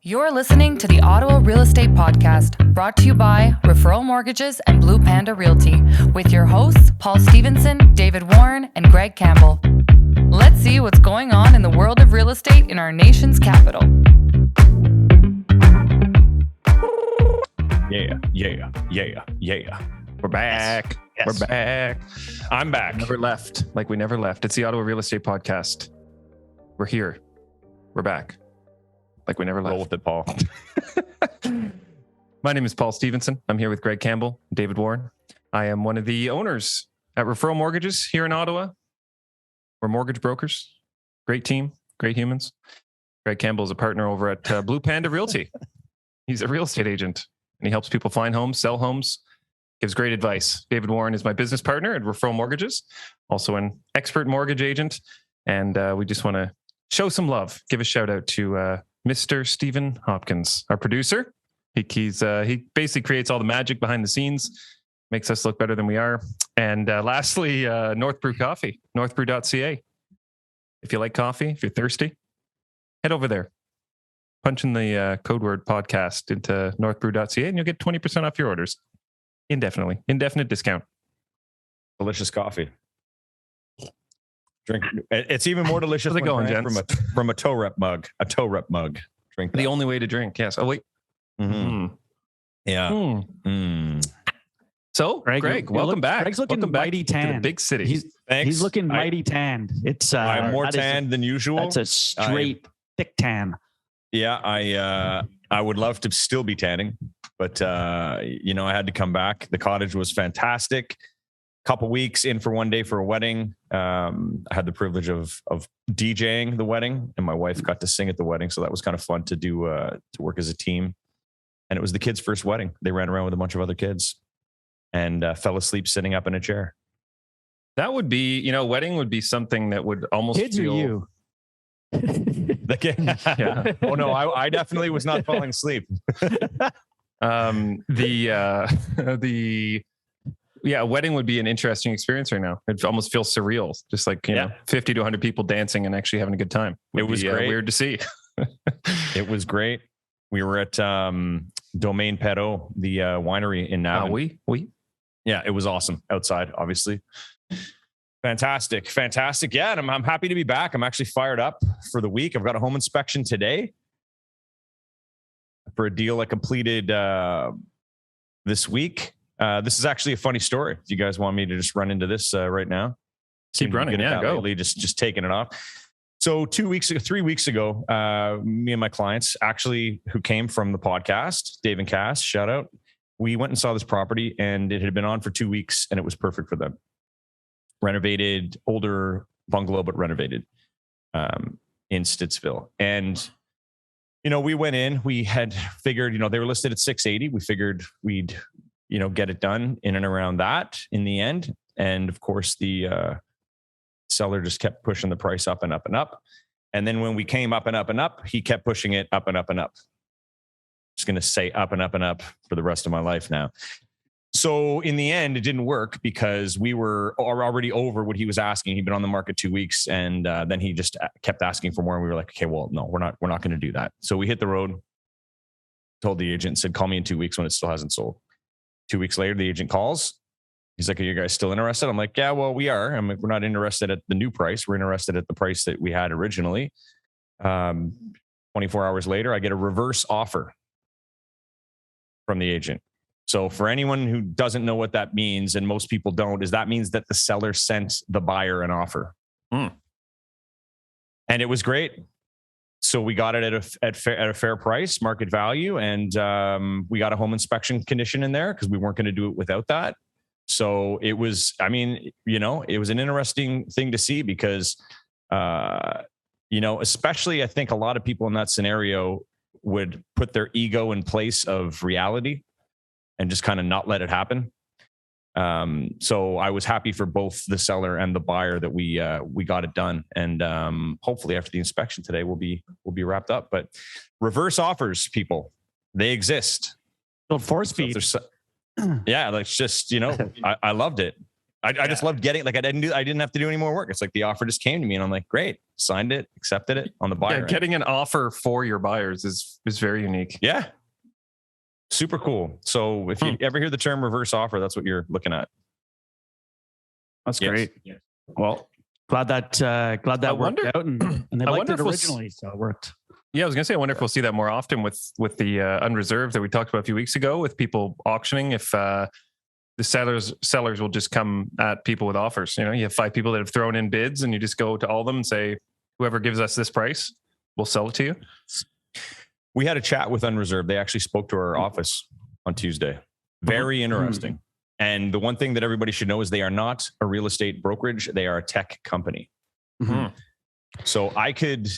You're listening to the Ottawa Real Estate Podcast, brought to you by Referral Mortgages and Blue Panda Realty, with your hosts, Paul Stevenson, David Warren, and Greg Campbell. Let's see what's going on in the world of real estate in our nation's capital. Yeah. We're back. Yes. We're back. I'm back. Never left. Like we never left. It's the Ottawa Real Estate Podcast. We're here. We're back. Like we never left. Roll with it, Paul. My name is Paul Stevenson. I'm here with Greg Campbell, David Warren. I am one of the owners at Referral Mortgages here in Ottawa. We're mortgage brokers. Great team, great humans. Greg Campbell is a partner over at Blue Panda Realty. He's a real estate agent and he helps people find homes, sell homes, gives great advice. David Warren is my business partner at Referral Mortgages, also an expert mortgage agent. And we just want to show some love, give a shout out to Mr. Stephen Hopkins, our producer. He basically creates all the magic behind the scenes, makes us look better than we are. And lastly, North Brew Coffee, northbrew.ca. If you like coffee, if you're thirsty, head over there. Punch in the code word podcast into northbrew.ca and you'll get 20% off your orders. Indefinitely. Indefinite discount. Delicious coffee. Drink. It's even more delicious How's it going, gents? from a toe rep mug. A toe rep mug. Drink that. The only way to drink. Yes. Oh, wait. Mm-hmm. Yeah. Mm. So, Greg, welcome back. Greg's looking welcome back mighty tan. to the big city. He's looking mighty tanned. It's I'm more tanned than usual. That's a straight thick tan. Yeah, I would love to still be tanning, but I had to come back. The cottage was fantastic. Couple weeks in for one day for a wedding. I had the privilege of DJing the wedding, and my wife got to sing at the wedding, so that was kind of fun to do to work as a team. And it was the kids' first wedding. They ran around with a bunch of other kids and fell asleep sitting up in a chair. That would be, wedding would be something that would almost Kids feel... or you? The kid. Yeah. Oh no, I definitely was not falling asleep. Wedding would be an interesting experience right now. It almost feels surreal, just like 50 to 100 people dancing and actually having a good time. It was great. Weird to see. It was great. We were at Domaine Pedo, the winery in Navan. Yeah, it was awesome outside, obviously. Fantastic. Yeah, and I'm happy to be back. I'm actually fired up for the week. I've got a home inspection today for a deal I completed this week. This is actually a funny story. Do you guys want me to just run into this right now? Keep running. Yeah, go. Lately, just taking it off. So 3 weeks ago, me and my clients actually who came from the podcast, Dave and Cass, shout out. We went and saw this property and it had been on for 2 weeks and it was perfect for them. Renovated, older bungalow, but renovated in Stittsville. And, we went in, we had figured, they were listed at 680. We figured we'd, get it done in and around that in the end. And of course, the seller just kept pushing the price up and up and up. And then when we came up and up and up, he kept pushing it up and up and up. Just going to say up and up and up for the rest of my life now. So in the end, it didn't work because we were already over what he was asking. He'd been on the market 2 weeks, and then he just kept asking for more. And we were like, okay, well, no, we're not going to do that. So we hit the road, told the agent, said, call me in 2 weeks when it still hasn't sold. 2 weeks later, the agent calls. He's like, are you guys still interested? I'm like, yeah, well, we are. I'm like, we're not interested at the new price. We're interested at the price that we had originally. 24 hours later, I get a reverse offer from the agent. So for anyone who doesn't know what that means, and most people don't, is that means that the seller sent the buyer an offer. And it was great. So we got it at a fair price, market value. And we got a home inspection condition in there because we weren't going to do it without that. So it was, it was an interesting thing to see because, especially I think a lot of people in that scenario would put their ego in place of reality and just kind of not let it happen. So I was happy for both the seller and the buyer that we got it done. And hopefully after the inspection today, we'll be wrapped up. But reverse offers, people, they exist. So force feed. Yeah, like just, I loved it. I just loved getting, like, I didn't have to do any more work. It's like the offer just came to me and I'm like, great. signed it, accepted it on the buyer. Yeah, getting an offer for your buyers is very unique. Yeah. Super cool. So if you ever hear the term reverse offer, that's what you're looking at. That's Yes. great. Yes. Well, glad that worked out, and they I liked wonder it if we'll originally, so it worked. Yeah, I was gonna say, I wonder if we'll see that more often with the unreserved that we talked about a few weeks ago, with people auctioning. If the sellers will just come at people with offers. You know, you have 5 people that have thrown in bids, and you just go to all of them and say, whoever gives us this price, we'll sell it to you. We had a chat with Unreserved. They actually spoke to our office on Tuesday. Very interesting. And the one thing that everybody should know is they are not a real estate brokerage. They are a tech company. So I could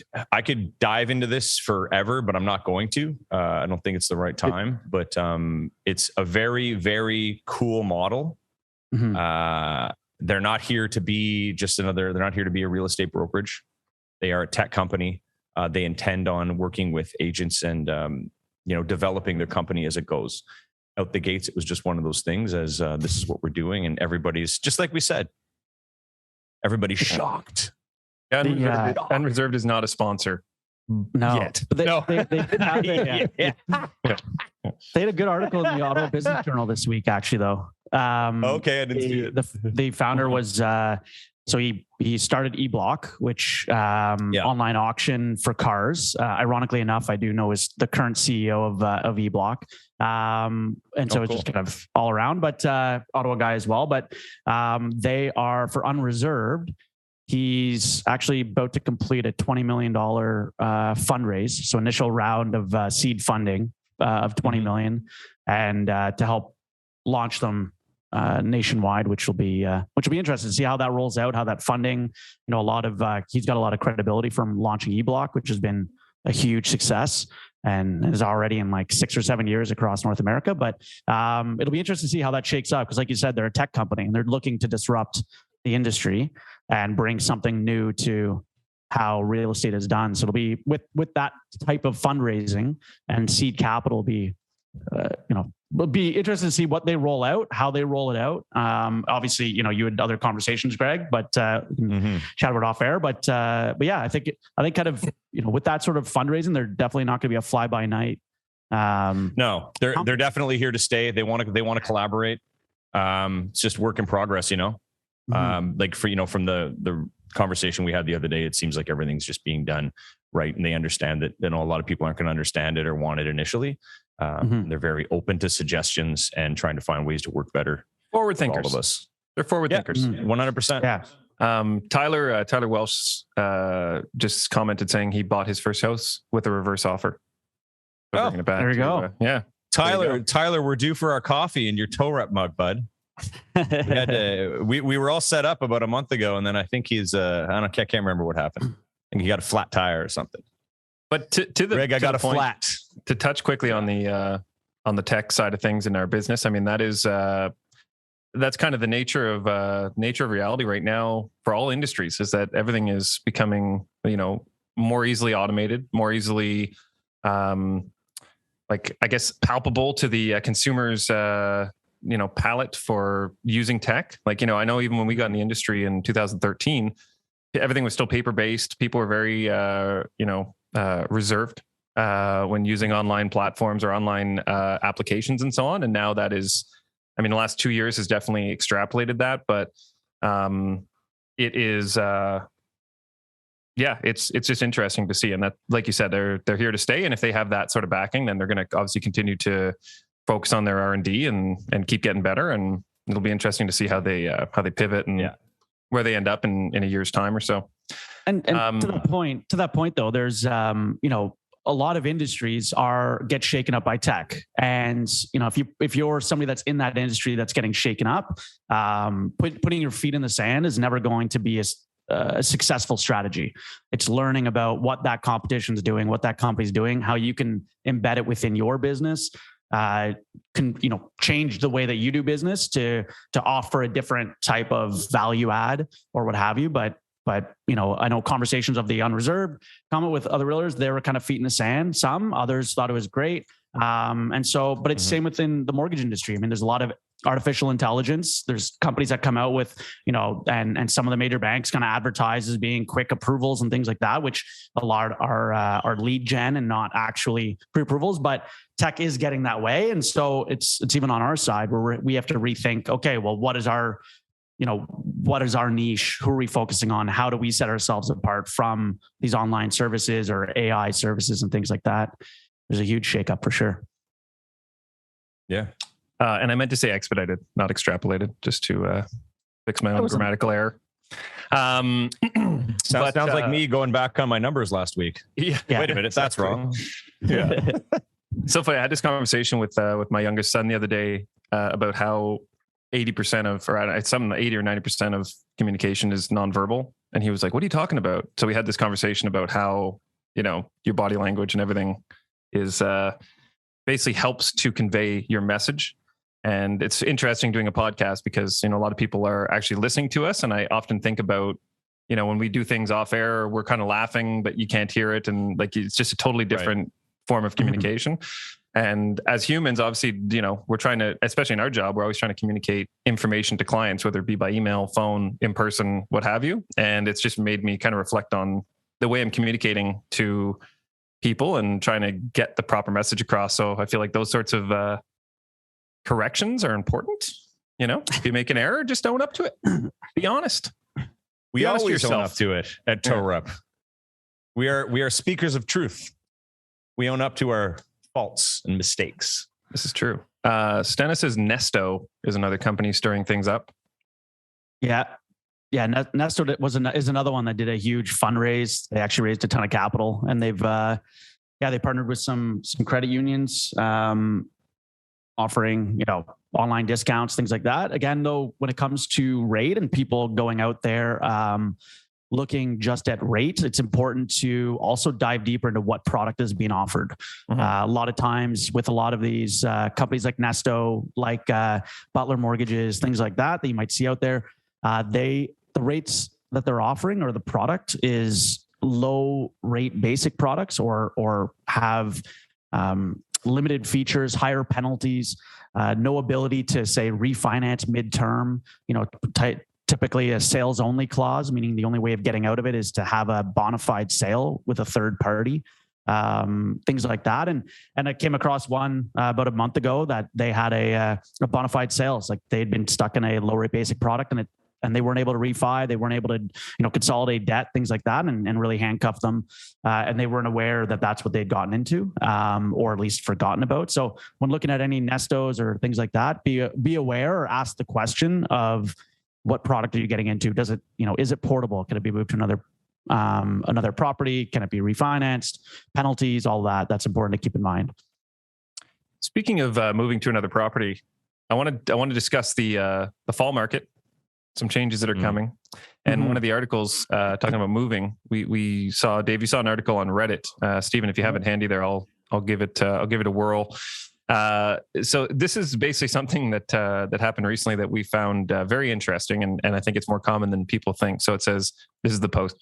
dive into this forever, but I'm not going to. I don't think it's the right time. But it's a very, very cool model. They're not here to be they're not here to be a real estate brokerage. They are a tech company. They intend on working with agents and developing their company as it goes. Out the gates, it was just one of those things as this is what we're doing. And everybody's, just like we said, everybody's shocked. Unreserved is not a sponsor. No, yet. But they did have They had a good article in the Ottawa Business Journal this week, actually, though. Okay, I didn't see it. The founder was so he started eBlock, which online auction for cars. Ironically enough, I do know is the current CEO of eBlock. And so it's just kind of all around, but Ottawa guy as well. But they are for Unreserved. He's actually about to complete a $20 million fundraise. So initial round of seed funding of $20 million, and to help launch them nationwide, which will be interesting to see how that rolls out, how that funding, he's got a lot of credibility from launching eBlock, which has been a huge success and is already in like 6 or 7 years across North America. But it'll be interesting to see how that shakes up. Because like you said, they're a tech company and they're looking to disrupt the industry and bring something new to how real estate is done. So it'll be with that type of fundraising and seed capital will be interesting to see what they roll out, how they roll it out. Obviously, you had other conversations, Greg, but chat about it off air. But yeah, I think kind of, with that sort of fundraising, they're definitely not going to be a fly by night. No, they're definitely here to stay. They want to collaborate. It's just work in progress, like from the conversation we had the other day, it seems like everything's just being done right. And they understand that, a lot of people aren't going to understand it or want it initially. They're very open to suggestions and trying to find ways to work better. Forward thinkers. All of us. They're forward thinkers. 100%. Yeah. Tyler Welsh just commented saying he bought his first house with a reverse offer. There you go. Yeah. Tyler, we're due for our coffee in your toe rep mug, bud. We were all set up about a month ago, and then I think he's I can't remember what happened. I think he got a flat tire or something. But Greg, I got a flat. To touch quickly on the tech side of things in our business, I mean, that's kind of the nature of reality right now for all industries, is that everything is becoming more easily automated, more easily palpable to the consumers palette for using tech. I know even when we got in the industry in 2013, everything was still paper-based. People were very, reserved when using online platforms or online applications and so on. And now that is, the last 2 years has definitely extrapolated that, but it is, it's just interesting to see. And that, like you said, they're here to stay. And if they have that sort of backing, then they're going to obviously continue to focus on their R&D and keep getting better. And it'll be interesting to see how they pivot and where they end up in a year's time or so. And to that point though, there's a lot of industries get shaken up by tech. And if you're somebody that's in that industry that's getting shaken up, putting your feet in the sand is never going to be a successful strategy. It's learning about what that competition's doing, what that company's doing, how you can embed it within your business. Change the way that you do business to offer a different type of value add or what have you. But I know conversations of the Unreserved comment with other realtors, they were kind of feet in the sand. Some others thought it was great. But it's same within the mortgage industry. There's a lot of artificial intelligence. There's companies that come out with, and some of the major banks kind of advertise as being quick approvals and things like that, which a lot are lead gen and not actually pre-approvals. But tech is getting that way, and so it's even on our side where we have to rethink. Okay, well, what is our niche? Who are we focusing on? How do we set ourselves apart from these online services or AI services and things like that? There's a huge shakeup for sure. Yeah. And I meant to say expedited, not extrapolated, just to fix my own grammatical error. Sounds like me going back on my numbers last week. Yeah. Wait a minute, that's wrong. Yeah. So funny. I had this conversation with my youngest son the other day about how 80% of, or some 80 or 90% of communication is nonverbal. And he was like, "What are you talking about?" So we had this conversation about how, your body language and everything is basically helps to convey your message. And it's interesting doing a podcast because, a lot of people are actually listening to us. And I often think about, when we do things off air, we're kind of laughing, but you can't hear it. And like, it's just a totally different form of communication. And as humans, obviously, we're trying to, especially in our job, we're always trying to communicate information to clients, whether it be by email, phone, in person, what have you. And it's just made me kind of reflect on the way I'm communicating to people and trying to get the proper message across. So I feel like those sorts of corrections are important. If you make an error, just own up to it. Be honest. We always own up to it at Toe Rep. We are speakers of truth. We own up to our faults and mistakes. This is true. Stennis says Nesto is another company stirring things up. Yeah. Nesto is another one that did a huge fundraise. They actually raised a ton of capital, and they've they partnered with some credit unions, offering online discounts, things like that. Again, though, when it comes to rate and people going out there looking just at rate, it's important to also dive deeper into what product is being offered. Mm-hmm. A lot of times with a lot of these companies like Nesto, like Butler Mortgages, things like that you might see out there, the rates that they're offering or the product is low rate basic products or have limited features, higher penalties, no ability to say refinance midterm, typically a sales only clause, meaning the only way of getting out of it is to have a bona fide sale with a third party, things like that. And I came across one about a month ago that they had a bona fide sales, like they'd been stuck in a low rate basic product and they weren't able to refi. They weren't able to, consolidate debt, things like that, and really handcuff them. And they weren't aware that that's what they'd gotten into, or at least forgotten about. So when looking at any Nestos or things like that, be aware or ask the question of what product are you getting into? Does it, is it portable? Can it be moved to another property? Can it be refinanced? Penalties, all that. That's important to keep in mind. Speaking of moving to another property, I want to discuss the fall market. Some changes that are coming. And one of the articles talking about moving, we saw, Dave, you saw an article on Reddit. Stephen, if you have it handy there, I'll give it a whirl. So this is basically something that happened recently that we found very interesting. And I think it's more common than people think. So it says, this is the post.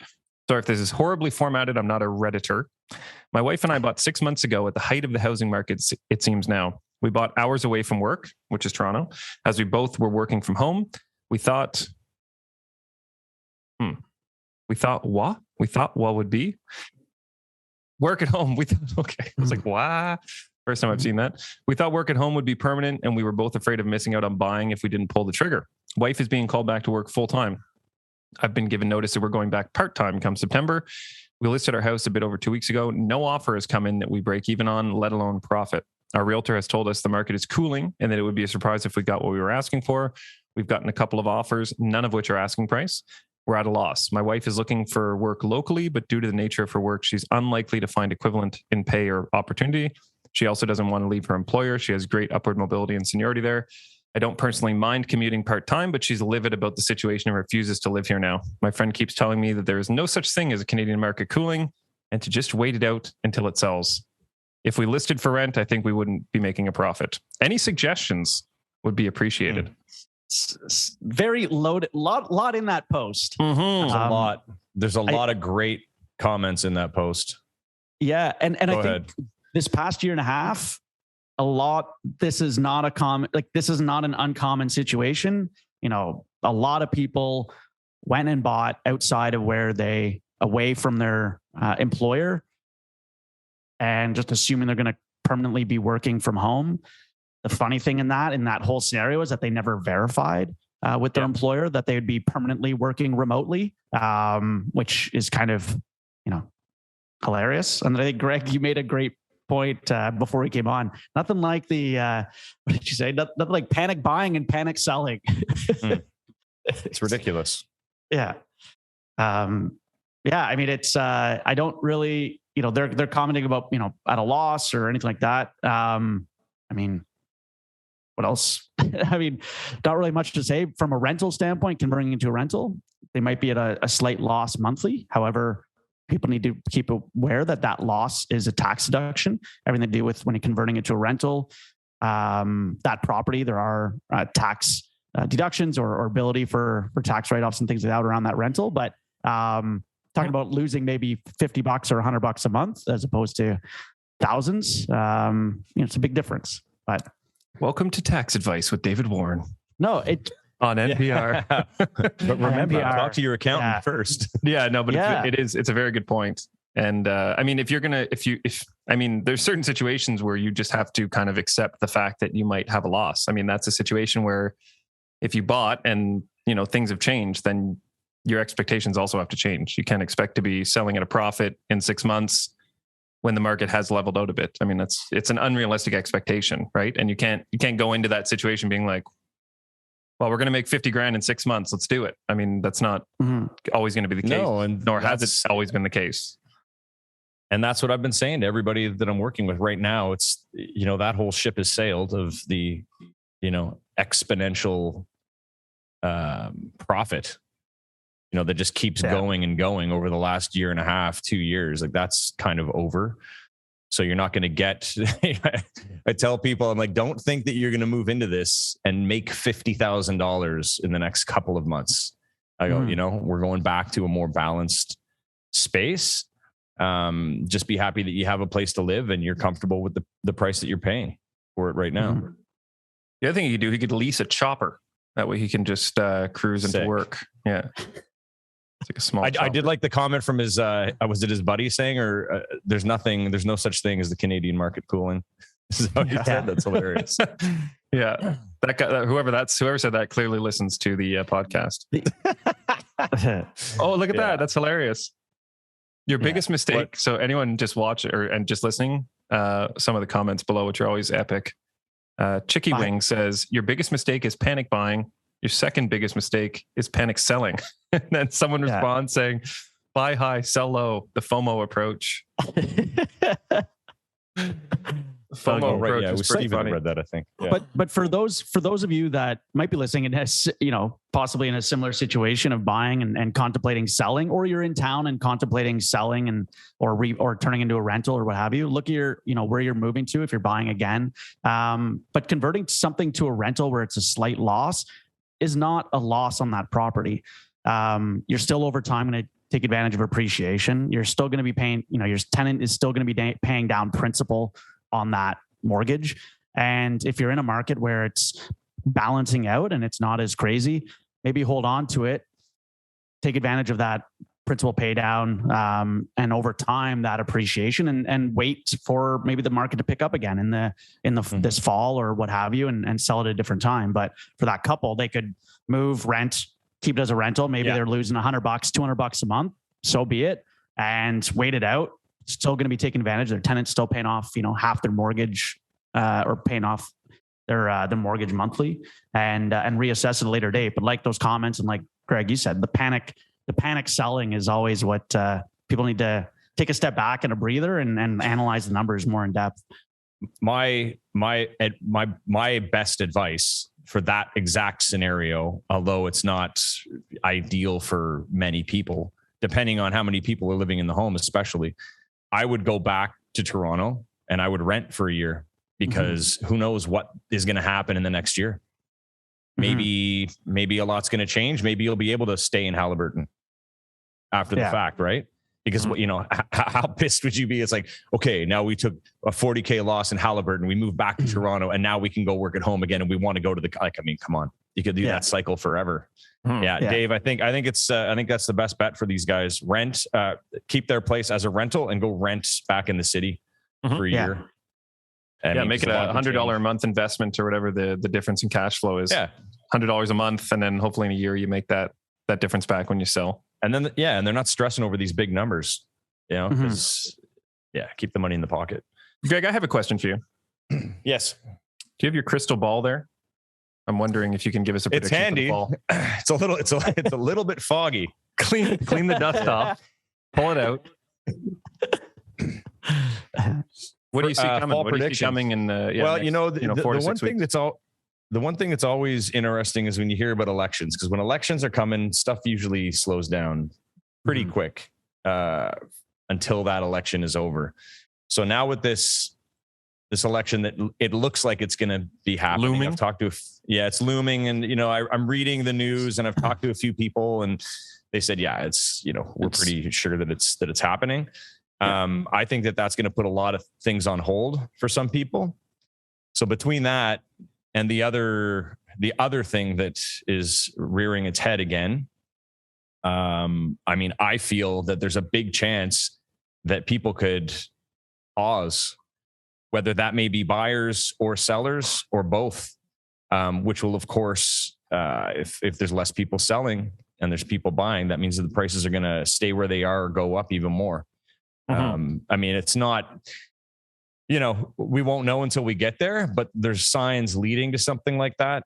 Sorry if this is horribly formatted. I'm not a Redditor. My wife and I bought 6 months ago at the height of the housing market, it seems now. We bought hours away from work, which is Toronto, as we both were working from home. We thought what would be work at home. We thought, okay. I was like, wow. First time I've seen that. We thought work at home would be permanent, and we were both afraid of missing out on buying if we didn't pull the trigger. Wife is being called back to work full time. I've been given notice that we're going back part-time come September. We listed our house a bit over 2 weeks ago. No offer has come in that we break even on, let alone profit. Our realtor has told us the market is cooling and that it would be a surprise if we got what we were asking for. We've gotten a couple of offers, none of which are asking price. We're at a loss. My wife is looking for work locally, but due to the nature of her work, she's unlikely to find equivalent in pay or opportunity. She also doesn't want to leave her employer. She has great upward mobility and seniority there. I don't personally mind commuting part-time, but she's livid about the situation and refuses to live here now. My friend keeps telling me that there is no such thing as a Canadian market cooling and to just wait it out until it sells. If we listed for rent, I think we wouldn't be making a profit. Any suggestions would be appreciated. Very loaded, lot in that post. Mm-hmm. There's a lot of great comments in that post. Yeah. And I think this past year and a half, this is not an uncommon situation. A lot of people went and bought outside of away from their employer, and just assuming they're going to permanently be working from home. The funny thing in that whole scenario is that they never verified with their employer that they would be permanently working remotely, which is kind of, hilarious. And I think, Greg, you made a great point before we came on. Nothing like what did you say? Nothing like panic buying and panic selling. It's ridiculous. Yeah. I mean, it's, I don't really, they're commenting about, at a loss or anything like that. I mean, what else? I mean, not really much to say from a rental standpoint. Converting into a rental, they might be at a slight loss monthly. However, people need to keep aware that loss is a tax deduction. Everything to do with when you're converting into a rental, that property, there are tax deductions or ability for tax write-offs and things like that around that rental. But talking about losing maybe $50 or $100 a month as opposed to thousands, it's a big difference. But welcome to Tax Advice with David Warren. No, on NPR. But remember, talk to your accountant first. Yeah, no, but it's a very good point. And I mean, there's certain situations where you just have to kind of accept the fact that you might have a loss. I mean, that's a situation where if you bought and, things have changed, then your expectations also have to change. You can't expect to be selling at a profit in 6 months when the market has leveled out a bit. I mean, it's an unrealistic expectation, right? And you can't go into that situation being like, well, we're going to make 50 grand in 6 months. Let's do it. I mean, that's not always going to be the case. No, nor has it always been the case. And that's what I've been saying to everybody that I'm working with right now. It's, that whole ship has sailed of the, exponential profit, that just keeps going and going over the last year and a half, 2 years. Like that's kind of over. So you're not going to get, I tell people, I'm like, don't think that you're going to move into this and make $50,000 in the next couple of months. I go, we're going back to a more balanced space. Just be happy that you have a place to live and you're comfortable with the price that you're paying for it right now. Mm-hmm. The other thing he could do, he could lease a chopper. That way he can just cruise into work. Yeah. It's like a small. I did like the comment from his. Was it his buddy saying, or there's no such thing as the Canadian market cooling? This is how he said. That's hilarious. Yeah, that guy, whoever said that clearly listens to the podcast. Oh, look at that! That's hilarious. Your biggest mistake. What? So anyone just watch and just listening, some of the comments below, which are always epic. Chicky Wing says your biggest mistake is panic buying. Your second biggest mistake is panic selling. And then someone responds saying, buy high, sell low, the FOMO approach. FOMO approach is pretty funny. Read that, I think. Yeah. But for those of you that might be listening and possibly in a similar situation of buying and contemplating selling, or you're in town and contemplating selling or turning into a rental or what have you, look at your, where you're moving to if you're buying again. But converting something to a rental where it's a slight loss is not a loss on that property. You're still over time going to take advantage of appreciation. You're still going to be paying, your tenant is still going to be paying down principal on that mortgage. And if you're in a market where it's balancing out and it's not as crazy, maybe hold on to it, take advantage of that principal pay down, and over time that appreciation, and wait for maybe the market to pick up again in this fall or what have you, and sell it at a different time. But for that couple, they could move, rent, keep it as a rental. Maybe they're losing $100, $200 a month. So be it, and wait it out. Still going to be taking advantage. Their tenant's still paying off, half their mortgage, or paying off their mortgage monthly, and reassess at a later date. But like those comments, and like Greg, you said, the panic selling is always what people need to take a step back and a breather and analyze the numbers more in depth. My best advice for that exact scenario, although it's not ideal for many people, depending on how many people are living in the home, especially, I would go back to Toronto and I would rent for a year, because who knows what is going to happen in the next year. Maybe a lot's going to change. Maybe you'll be able to stay in Haliburton after the fact, right? Because how pissed would you be? It's like, okay, now we took a $40,000 loss in Halliburton, we moved back to Toronto, and now we can go work at home again, and we want to go to come on, you could do that cycle forever. Yeah, Dave, I think that's the best bet for these guys. Rent, keep their place as a rental, and go rent back in the city for a year. Make it a $100 a month investment or whatever the difference in cash flow is. Yeah, $100 a month, and then hopefully in a year you make that difference back when you sell. And then, and they're not stressing over these big numbers, because keep the money in the pocket. Greg, I have a question for you. Yes. Do you have your crystal ball there? I'm wondering if you can give us a prediction. It's handy. For the ball. It's a little bit foggy. Clean the dust off. Pull it out. What do you see coming? What do you see coming in the 4 to 6 weeks? The one thing that's always interesting is when you hear about elections, because when elections are coming, stuff usually slows down pretty quick until that election is over. So now with this election, that it looks like it's going to be happening. Looming. I've talked to, it's looming, and I'm reading the news, and I've talked to a few people, and they said, we're pretty sure that it's happening. I think that's going to put a lot of things on hold for some people. So between that and the other thing that is rearing its head again, I feel that there's a big chance that people could pause, whether that may be buyers or sellers or both, which will, of course, if there's less people selling and there's people buying, that means that the prices are going to stay where they are or go up even more. It's not, we won't know until we get there, but there's signs leading to something like that.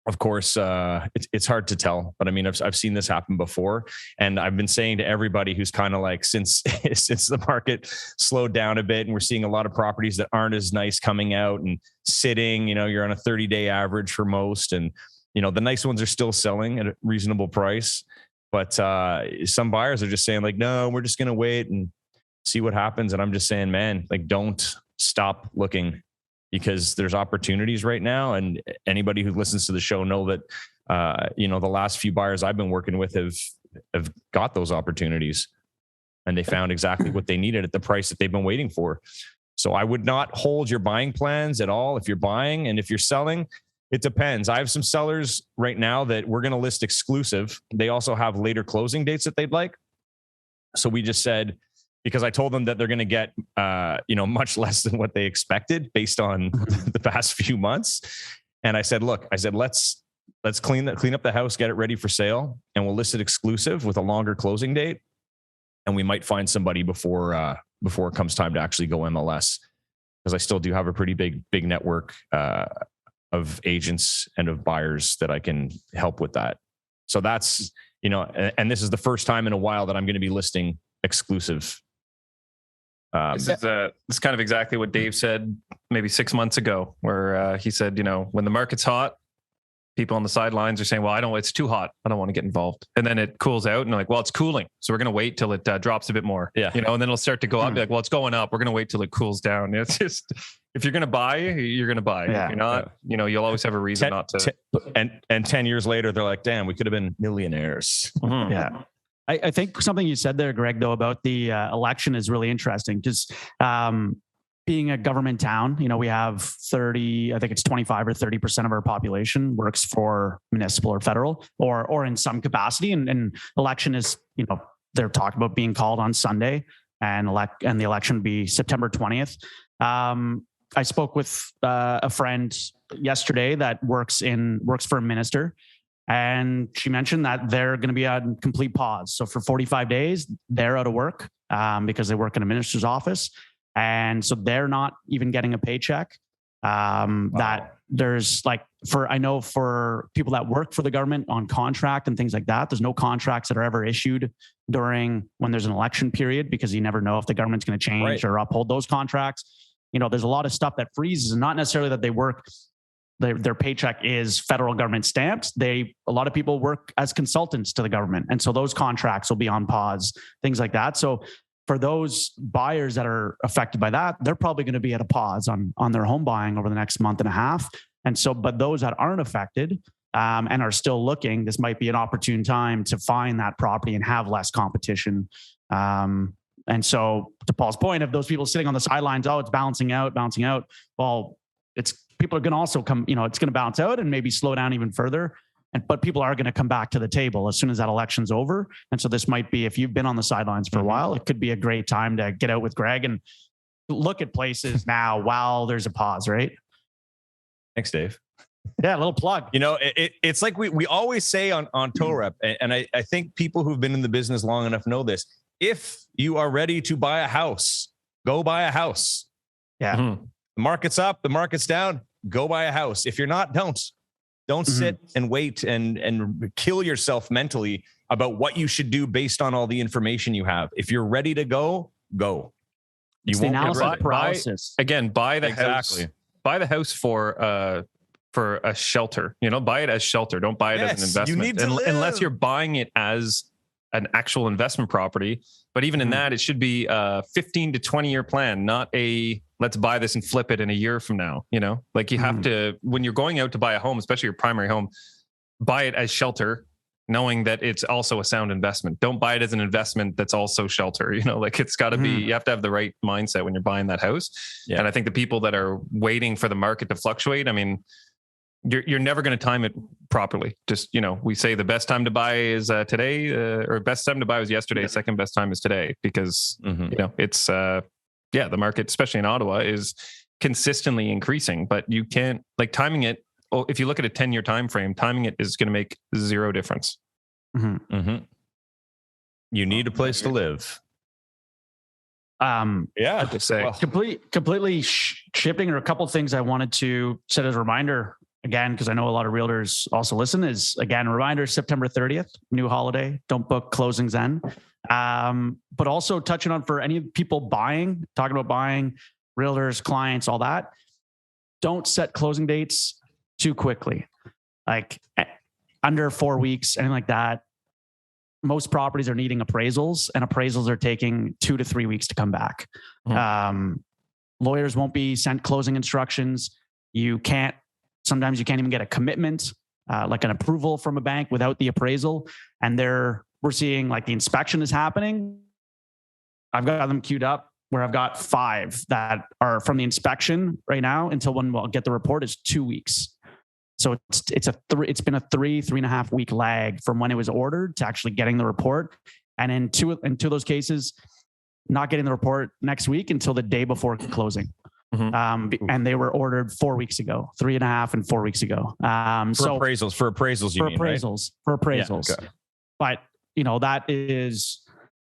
Of course, it's hard to tell, but I've seen this happen before, and I've been saying to everybody who's kind of like, since the market slowed down a bit, and we're seeing a lot of properties that aren't as nice coming out and sitting, you're on a 30-day average for most, and the nice ones are still selling at a reasonable price, but some buyers are just saying like, no, we're just going to wait and see what happens. And I'm just saying, man, like, don't stop looking, because there's opportunities right now. And anybody who listens to the show know that, the last few buyers I've been working with have got those opportunities, and they found exactly what they needed at the price that they've been waiting for. So I would not hold your buying plans at all. If you're buying, and if you're selling, it depends. I have some sellers right now that we're going to list exclusive. They also have later closing dates that they'd like. So we just said, because I told them that they're going to get, much less than what they expected based on the past few months. And I said, look, let's clean up the house, get it ready for sale, and we'll list it exclusive with a longer closing date. And we might find somebody before it comes time to actually go MLS, because I still do have a pretty big network of agents and of buyers that I can help with that. So that's, and this is the first time in a while that I'm going to be listing exclusive. This is kind of exactly what Dave said maybe 6 months ago, where he said, when the market's hot, people on the sidelines are saying, well, it's too hot, I don't want to get involved. And then it cools out, and like, well, it's cooling, so we're going to wait till it drops a bit more. Yeah. And then it'll start to go up. Be like, well, it's going up, we're going to wait till it cools down. It's just, if you're going to buy, you're going to buy. Yeah. If you're not, you'll always have a reason not to. And 10 years later, they're like, damn, we could have been millionaires. Mm-hmm. Yeah. I think something you said there, Greg, though, about the election is really interesting. Just being a government town, we have 30, I think it's 25 or 30% of our population works for municipal or federal or in some capacity. And election is, they're talking about being called on Sunday, and the election would be September 20th. I spoke with a friend yesterday that works for a minister. And she mentioned that they're going to be on complete pause. So for 45 days, they're out of work because they work in a minister's office. And so they're not even getting a paycheck. That there's I know for people that work for the government on contract and things like that, there's no contracts that are ever issued during when there's an election period, because you never know if the government's going to change or uphold those contracts. There's a lot of stuff that freezes, and not necessarily that they work. Their paycheck is federal government stamped. A lot of people work as consultants to the government. And so those contracts will be on pause, things like that. So for those buyers that are affected by that, they're probably going to be at a pause on their home buying over the next month and a half. And so, but those that aren't affected, and are still looking, this might be an opportune time to find that property and have less competition. And so to Paul's point of those people sitting on the sidelines, oh, it's balancing out. Well, people are going to also come, it's going to bounce out and maybe slow down even further. But people are going to come back to the table as soon as that election's over. And so this might be, if you've been on the sidelines for a while, it could be a great time to get out with Greg and look at places now while there's a pause, right? Thanks, Dave. Yeah, a little plug. It's like we always say on Toe Rep, and I think people who've been in the business long enough know this. If you are ready to buy a house, go buy a house. Yeah. Mm-hmm. The market's up, the market's down, go buy a house. If you're not, don't sit and wait and kill yourself mentally about what you should do based on all the information you have. If you're ready to go. You won't analysis paralysis. Buy the house. Buy the house for a shelter. Buy it as shelter. Don't buy it as an investment. You need to live. Unless you're buying it as an actual investment property. But even in that, it should be a 15 to 20 year plan, not a let's buy this and flip it in a year from now. Like you have to, when you're going out to buy a home, especially your primary home, buy it as shelter, knowing that it's also a sound investment. Don't buy it as an investment that's also shelter. Like it's got to be, you have to have the right mindset when you're buying that house. Yeah. And I think the people that are waiting for the market to fluctuate, I mean, you're never going to time it properly. Just, we say the best time to buy is today, or best time to buy was yesterday. Second best time is today, because, it's, the market, especially in Ottawa, is consistently increasing, but you can't timing it. Oh, if you look at a 10-year time frame, timing it is going to make zero difference. Mm-hmm. Mm-hmm. You need a place to live. To say. Well, completely shifting, or a couple of things I wanted to set as a reminder again, because I know a lot of realtors also listen, is again, a reminder, September 30th, new holiday, don't book closings then. But also touching on for any people talking about buying, realtors, clients, all that, don't set closing dates too quickly, like under 4 weeks, anything like that. Most properties are needing appraisals, and appraisals are taking 2 to 3 weeks to come back. Lawyers won't be sent closing instructions. Sometimes you can't even get a commitment, like an approval from a bank without the appraisal. And we're seeing like the inspection is happening. I've got them queued up where I've got 5 that are from the inspection right now until when we'll get the report is 2 weeks. So it's been a 3.5 week lag from when it was ordered to actually getting the report. And in two of those cases, not getting the report next week until the day before closing. Mm-hmm. And they were ordered 4 weeks ago, 3.5 and 4 weeks ago. For appraisals, for appraisals, right? Okay. But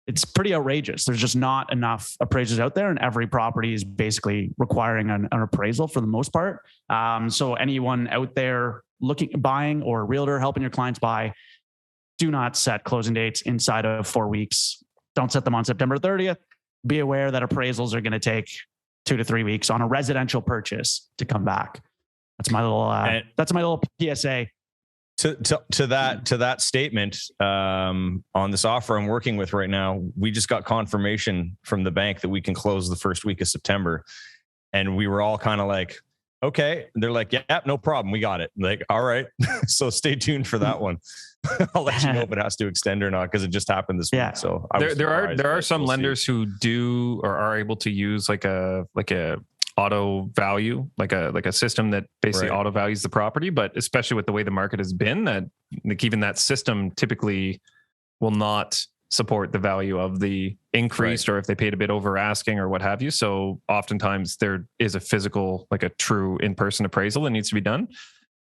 it's pretty outrageous. There's just not enough appraisers out there, and every property is basically requiring an appraisal for the most part. So anyone out there buying, or a realtor helping your clients buy, do not set closing dates inside of 4 weeks. Don't set them on September 30th. Be aware that appraisals are going to take 2 to 3 weeks on a residential purchase to come back. That's my little PSA. To that statement, on this offer I'm working with right now, we just got confirmation from the bank that we can close the first week of September. And we were all kind of like, okay. They're like, yeah, no problem. We got it. Like, all right. So stay tuned for that one. I'll let you know if it has to extend or not, because it just happened this week. So there are some lenders who do or are able to use like a auto value, like a system that basically auto values the property. But especially with the way the market has been, that like even that system typically will not support the value of the increased, or if they paid a bit over asking or what have you. So oftentimes there is a physical, like a true in-person appraisal that needs to be done.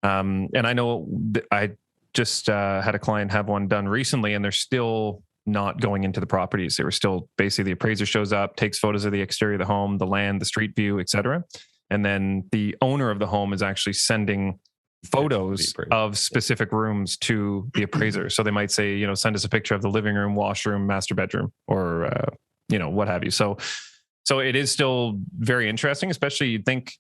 And I know I just had a client have one done recently, and they're still not going into the properties. They were still basically, the appraiser shows up, takes photos of the exterior of the home, the land, the street view, etc. And then the owner of the home is actually sending photos of specific rooms to the appraiser. So they might say, send us a picture of the living room, washroom, master bedroom, or, what have you. So it is still very interesting, especially you'd think,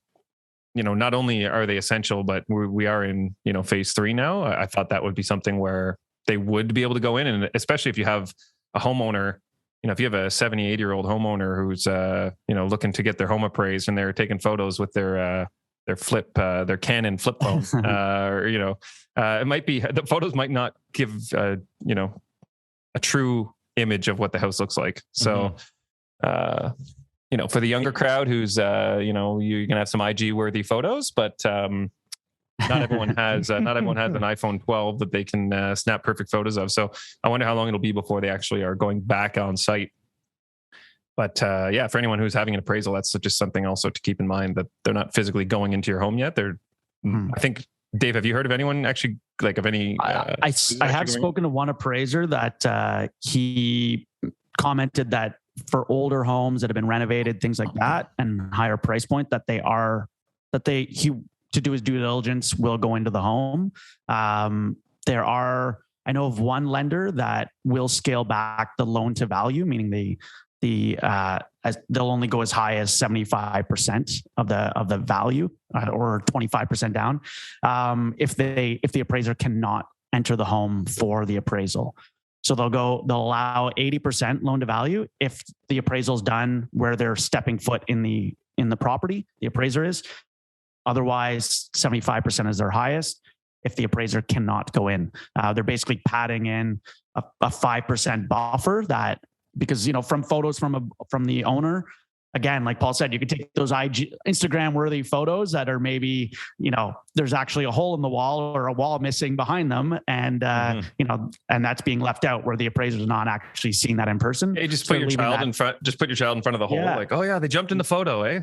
not only are they essential, but we are in, phase 3 now. I thought that would be something where they would be able to go in, and especially if you have a homeowner, if you have a 78-year-old homeowner who's, looking to get their home appraised, and they're taking photos with their their Canon flip phone, or it might be the photos might not give a true image of what the house looks like. So, for the younger crowd who's you're gonna have some IG worthy photos, but not everyone has an iPhone 12 that they can snap perfect photos of. So I wonder how long it'll be before they actually are going back on site. But for anyone who's having an appraisal, that's just something also to keep in mind, that they're not physically going into your home yet. I think, Dave, have you heard of anyone actually, like, of any? I have spoken to one appraiser that he commented that for older homes that have been renovated, things like that, and higher price point, he to do his due diligence will go into the home. I know of one lender that will scale back the loan to value, meaning they'll only go as high as 75% of the value, or 25% down, if the appraiser cannot enter the home for the appraisal. So they'll allow 80% loan to value if the appraisal's done where they're stepping foot in the property, the appraiser is. Otherwise, 75% is their highest if the appraiser cannot go in. They're basically padding in a 5% buffer, that because from photos from the owner, again, like Paul said, you could take those Instagram worthy photos that are maybe, there's actually a hole in the wall or a wall missing behind them. And, and that's being left out where the appraiser is not actually seeing that in person. Hey, put your child in front of the hole. Yeah. Like, oh yeah, they jumped in the photo, eh?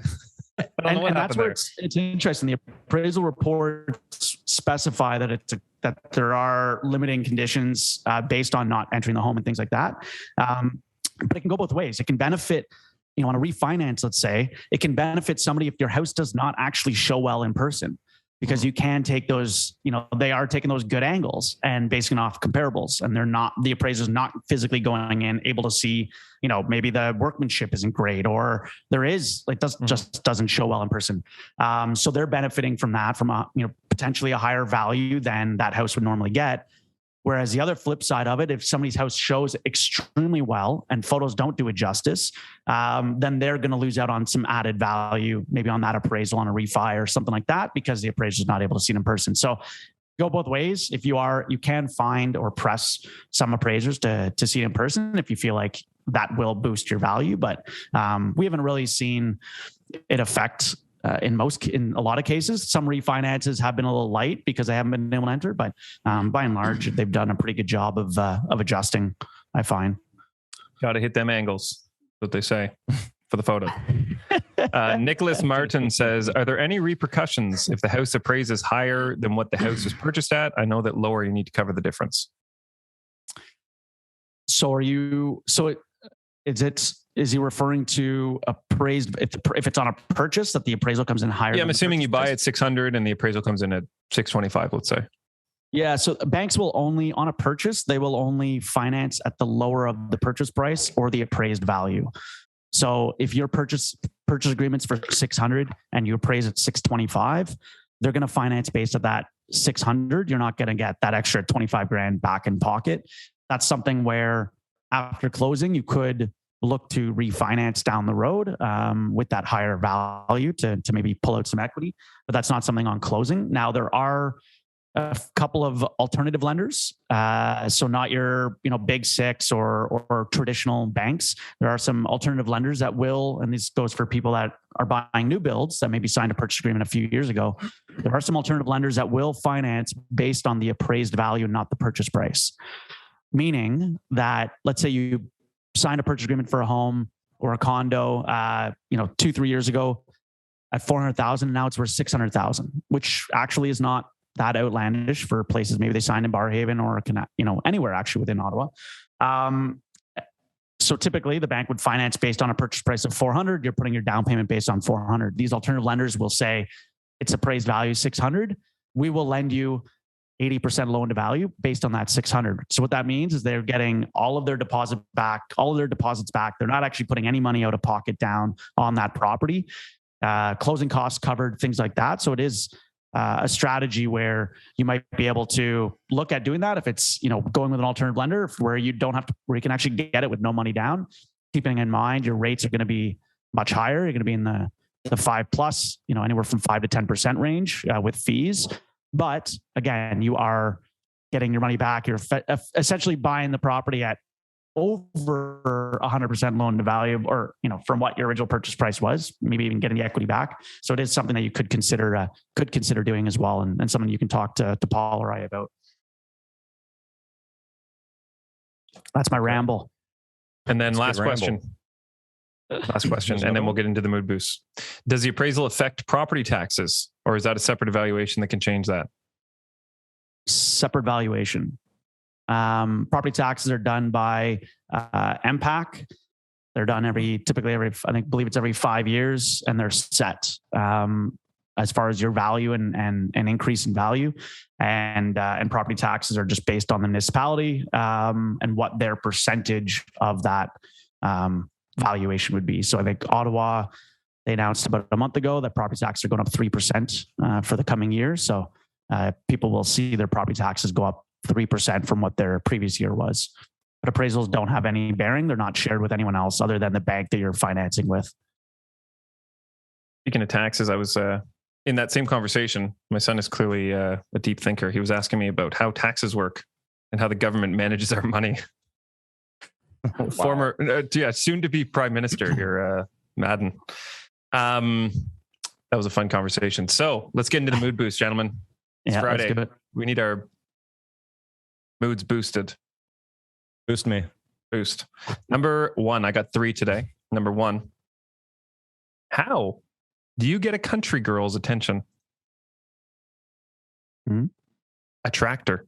And that's where it's interesting. The appraisal reports specify that that there are limiting conditions based on not entering the home and things like that. But it can go both ways. It can benefit, on a refinance, let's say, it can benefit somebody if your house does not actually show well in person, because you can take those, they are taking those good angles and basing off comparables, and the appraiser's not physically going in able to see, maybe the workmanship isn't great, or just doesn't show well in person. So they're benefiting from that, from potentially a higher value than that house would normally get. Whereas the other flip side of it, if somebody's house shows extremely well and photos don't do it justice, then they're going to lose out on some added value, maybe on that appraisal on a refi or something like that, because the appraiser is not able to see it in person. So go both ways. If you can find or press some appraisers to see it in person if you feel like that will boost your value. But we haven't really seen it affect in a lot of cases. Some refinances have been a little light because they haven't been able to enter, but by and large, they've done a pretty good job of adjusting, I find. Got to hit them angles, what they say for the photo. Nicholas Martin says, are there any repercussions if the house appraises higher than what the house was purchased at? I know that lower, you need to cover the difference. Is he referring to appraised if it's on a purchase that the appraisal comes in higher? Yeah, I'm assuming you buy at 600 and the appraisal comes in at 625, let's say. Yeah, so banks will only, on a purchase, they will only finance at the lower of the purchase price or the appraised value. So if your purchase agreement's for 600 and you appraise at 625, they're going to finance based on that 600. You're not going to get that extra 25 grand back in pocket. That's something where after closing, you could look to refinance down the road with that higher value to maybe pull out some equity, but that's not something on closing. Now there are a couple of alternative lenders, so not your big six or traditional banks. There are some alternative lenders that will, and this goes for people that are buying new builds that maybe signed a purchase agreement a few years ago. There are some alternative lenders that will finance based on the appraised value, not the purchase price. Meaning that, let's say you signed a purchase agreement for a home or a condo, 2-3 years ago at 400,000, and now it's worth 600,000, which actually is not that outlandish for places. Maybe they signed in Barrhaven or anywhere actually within Ottawa. So typically the bank would finance based on a purchase price of 400. You're putting your down payment based on 400. These alternative lenders will say it's appraised value 600. We will lend you 80% loan to value based on that 600. So what that means is they're getting all of their deposits back. They're not actually putting any money out of pocket down on that property. Closing costs covered, things like that. So it is a strategy where you might be able to look at doing that if it's going with an alternative lender where you can actually get it with no money down. Keeping in mind your rates are going to be much higher. You're going to be in the the 5+, anywhere from 5 to 10% range with fees. But again, you are getting your money back. You're essentially buying the property at over 100% loan to value, or from what your original purchase price was, maybe even getting the equity back. So it is something that you could consider doing as well, and something you can talk to Paul or I about. That's my ramble. And then last question, and then we'll get into the mood boost. Does the appraisal affect property taxes, or is that a separate evaluation that can change that? Separate valuation. Property taxes are done by MPAC. They're done typically every 5 years, and they're set as far as your value and increase in value. And property taxes are just based on the municipality and what their percentage of that valuation would be. So I think Ottawa, they announced about a month ago that property taxes are going up 3% for the coming year. So people will see their property taxes go up 3% from what their previous year was. But appraisals don't have any bearing. They're not shared with anyone else other than the bank that you're financing with. Speaking of taxes, I was in that same conversation. My son is clearly a deep thinker. He was asking me about how taxes work and how the government manages our money. Wow. Former, soon to be prime minister here, Madden. That was a fun conversation. So let's get into the mood boost, gentlemen. It's Friday. Let's do it. We need our moods boosted. Boost me. Boost. Number one, I got 3 today. Number one, how do you get a country girl's attention? A tractor.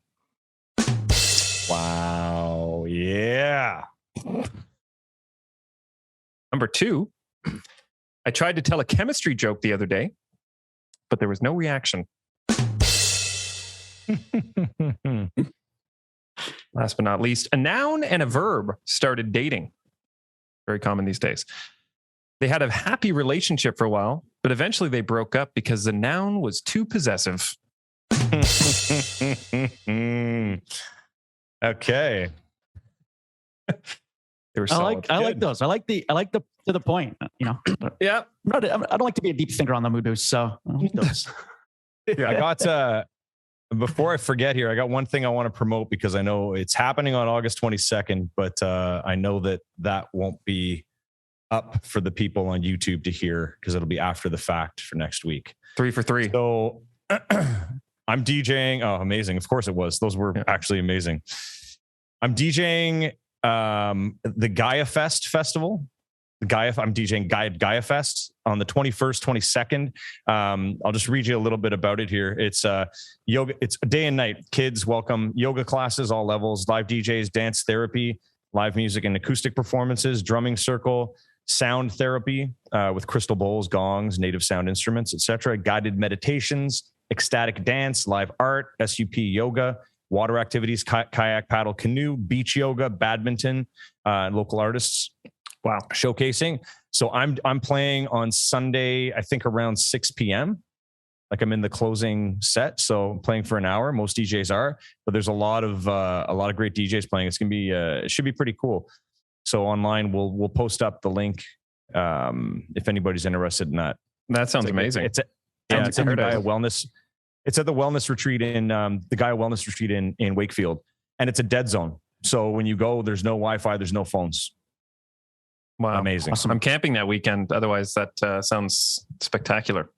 Wow. Yeah. Number 2, I tried to tell a chemistry joke the other day, but there was no reaction. Last but not least, a noun and a verb started dating. Very common these days. They had a happy relationship for a while, but eventually they broke up because the noun was too possessive. Okay. They were solid. I like those. I like the to the point. Yeah. I don't like to be a deep thinker on the mood boost, so I like those. Yeah, I got before I forget here, I got one thing I want to promote because I know it's happening on August 22nd, but I know that won't be up for the people on YouTube to hear because it'll be after the fact for next week. 3 for 3. So I'm DJing. Oh, amazing. Of course it was. Those were actually amazing. I'm DJing the Gaia Fest festival. I'm DJing Gaia Fest on the 21st, 22nd. I'll just read you a little bit about it here. It's yoga. It's day and night. Kids welcome yoga classes, all levels, live DJs, dance therapy, live music and acoustic performances, drumming circle, sound therapy with crystal bowls, gongs, native sound instruments, etc. Guided meditations, ecstatic dance, live art, SUP yoga, water activities, kayak, paddle, canoe, beach yoga, badminton, local artists. Wow. Showcasing. So I'm playing on Sunday, I think around 6 p.m. Like I'm in the closing set. So I'm playing for an hour. Most DJs are, but there's a lot of great DJs playing. It's going to be, it should be pretty cool. So online, we'll post up the link if anybody's interested in that. That sounds amazing. It's at the Gaia Wellness. It's at the Wellness Retreat in the Gaia Wellness Retreat in Wakefield, and it's a dead zone. So when you go, there's no Wi-Fi, there's no phones. Wow, amazing! Awesome. I'm camping that weekend. Otherwise, that sounds spectacular.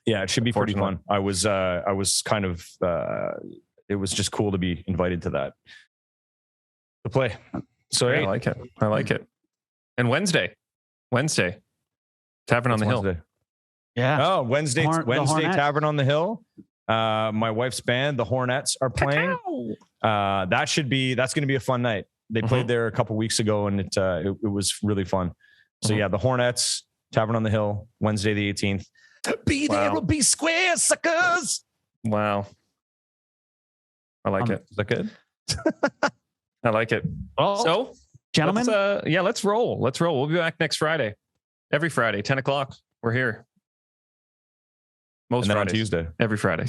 Yeah, it should be pretty fun. I was kind of. It was just cool to be invited to that. To play. So I like it. I like it. And Wednesday, Tavern on the Hill. Yeah. Oh, Wednesday Tavern on the Hill. My wife's band, the Hornets, are playing. That's going to be a fun night. They played there a couple weeks ago, and it was really fun. So yeah, the Hornets, Tavern on the Hill, Wednesday the 18th. Be there or be square, suckers. Wow. I like it. Is that good? I like it. Oh, so, gentlemen, let's roll. We'll be back next Friday. Every Friday, 10 o'clock. We're here. Most Fridays. On Tuesday. Every Friday.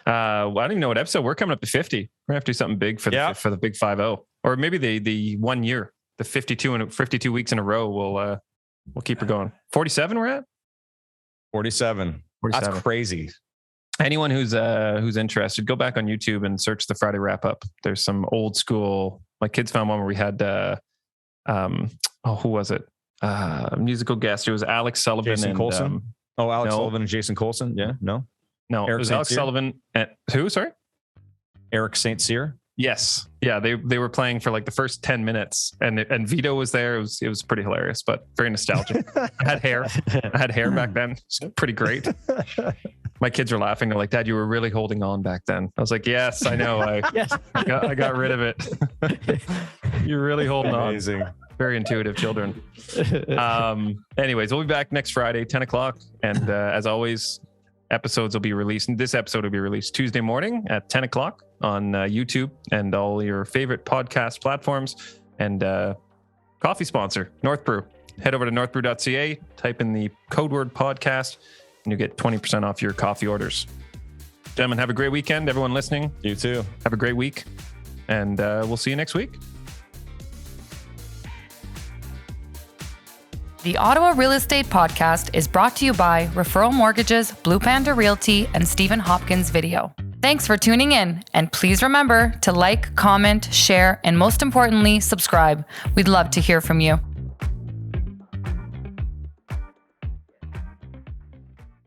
I don't even know what episode. We're coming up to 50. We're going to have to do something big for the big 50. Or maybe the 1 year, the 52 weeks in a row. We'll keep her going. 47 we're at? 47. 47. That's crazy. Anyone who's interested, go back on YouTube and search the Friday wrap up. There's some old school. My kids found one where we had who was it? Musical guest. It was Alex Sullivan Jason and Coulson. Alex no. Sullivan and Jason Coulson. Yeah, no. It was St. Alex Cyr? Sullivan and who? Sorry, Eric St. Cyr. yes, yeah. They were playing for like the first 10 minutes, and Vito was there. It was pretty hilarious, but very nostalgic. I had hair back then. It's pretty great. My kids are laughing. They're like, "Dad, you were really holding on back then." I was like, "Yes, I know. I got rid of it." You're really holding Amazing. on. Very intuitive children. Anyways, we'll be back next Friday, 10 o'clock. And as always, episodes will be released. And this episode will be released Tuesday morning at 10 o'clock on YouTube and all your favorite podcast platforms. And coffee sponsor, North Brew. Head over to northbrew.ca, type in the code word podcast, and you get 20% off your coffee orders. Gentlemen, have a great weekend. Everyone listening, You too. have a great week. And we'll see you next week. The Ottawa Real Estate Podcast is brought to you by Referral Mortgages, Blue Panda Realty, and Stephen Hopkins Video. Thanks for tuning in, and please remember to like, comment, share, and most importantly, subscribe. We'd love to hear from you.